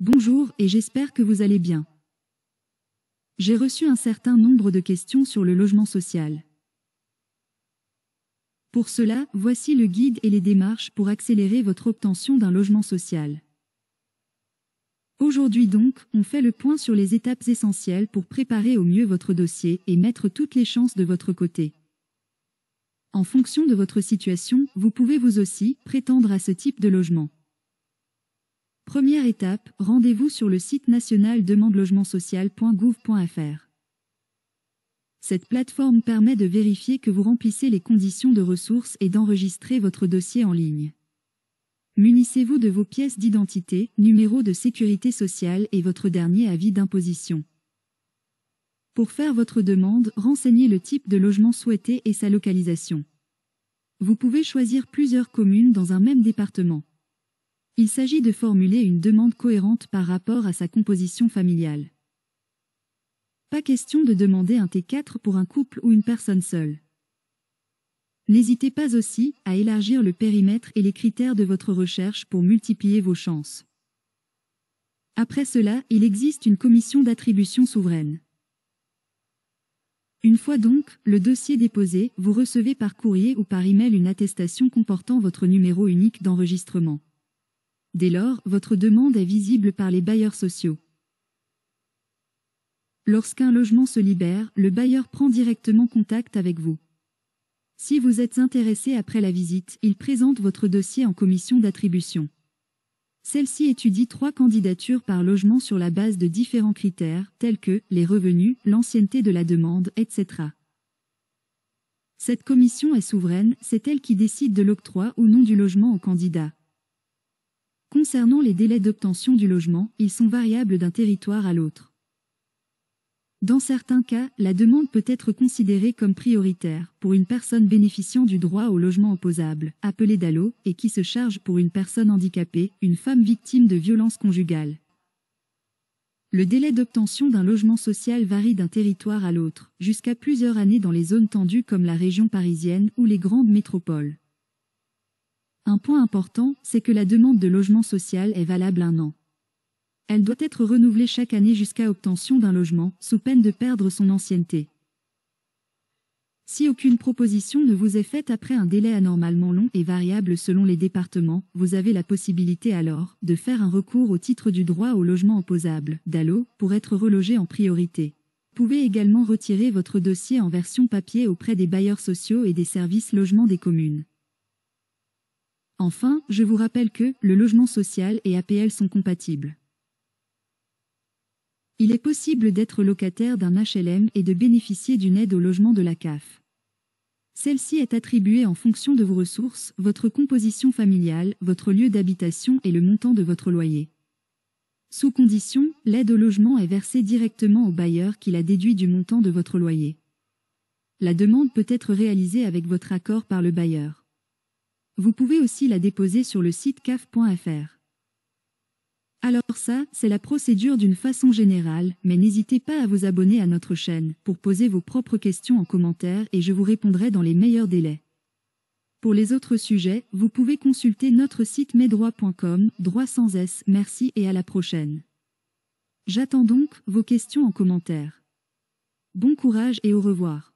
Bonjour et j'espère que vous allez bien. J'ai reçu un certain nombre de questions sur le logement social. Pour cela, voici le guide et les démarches pour accélérer votre obtention d'un logement social. Aujourd'hui donc, on fait le point sur les étapes essentielles pour préparer au mieux votre dossier et mettre toutes les chances de votre côté. En fonction de votre situation, vous pouvez vous aussi prétendre à ce type de logement. Première étape, rendez-vous sur le site national demandelogementsocial.gouv.fr. Cette plateforme permet de vérifier que vous remplissez les conditions de ressources et d'enregistrer votre dossier en ligne. Munissez-vous de vos pièces d'identité, numéro de sécurité sociale et votre dernier avis d'imposition. Pour faire votre demande, renseignez le type de logement souhaité et sa localisation. Vous pouvez choisir plusieurs communes dans un même département. Il s'agit de formuler une demande cohérente par rapport à sa composition familiale. Pas question de demander un T4 pour un couple ou une personne seule. N'hésitez pas aussi à élargir le périmètre et les critères de votre recherche pour multiplier vos chances. Après cela, il existe une commission d'attribution souveraine. Une fois donc le dossier déposé, vous recevez par courrier ou par email une attestation comportant votre numéro unique d'enregistrement. Dès lors, votre demande est visible par les bailleurs sociaux. Lorsqu'un logement se libère, le bailleur prend directement contact avec vous. Si vous êtes intéressé après la visite, il présente votre dossier en commission d'attribution. Celle-ci étudie 3 candidatures par logement sur la base de différents critères, tels que les revenus, l'ancienneté de la demande, etc. Cette commission est souveraine, c'est elle qui décide de l'octroi ou non du logement au candidat. Concernant les délais d'obtention du logement, ils sont variables d'un territoire à l'autre. Dans certains cas, la demande peut être considérée comme prioritaire pour une personne bénéficiant du droit au logement opposable, appelé DALO, et qui se charge pour une personne handicapée, une femme victime de violences conjugales. Le délai d'obtention d'un logement social varie d'un territoire à l'autre, jusqu'à plusieurs années dans les zones tendues comme la région parisienne ou les grandes métropoles. Un point important, c'est que la demande de logement social est valable 1 an. Elle doit être renouvelée chaque année jusqu'à obtention d'un logement, sous peine de perdre son ancienneté. Si aucune proposition ne vous est faite après un délai anormalement long et variable selon les départements, vous avez la possibilité alors de faire un recours au titre du droit au logement opposable, DALO, pour être relogé en priorité. Vous pouvez également retirer votre dossier en version papier auprès des bailleurs sociaux et des services logement des communes. Enfin, je vous rappelle que le logement social et APL sont compatibles. Il est possible d'être locataire d'un HLM et de bénéficier d'une aide au logement de la CAF. Celle-ci est attribuée en fonction de vos ressources, votre composition familiale, votre lieu d'habitation et le montant de votre loyer. Sous condition, l'aide au logement est versée directement au bailleur qui la déduit du montant de votre loyer. La demande peut être réalisée avec votre accord par le bailleur. Vous pouvez aussi la déposer sur le site caf.fr. Alors ça, c'est la procédure d'une façon générale, mais n'hésitez pas à vous abonner à notre chaîne pour poser vos propres questions en commentaire et je vous répondrai dans les meilleurs délais. Pour les autres sujets, vous pouvez consulter notre site mesdroits.com, droit sans S. Merci et à la prochaine. J'attends donc vos questions en commentaire. Bon courage et au revoir.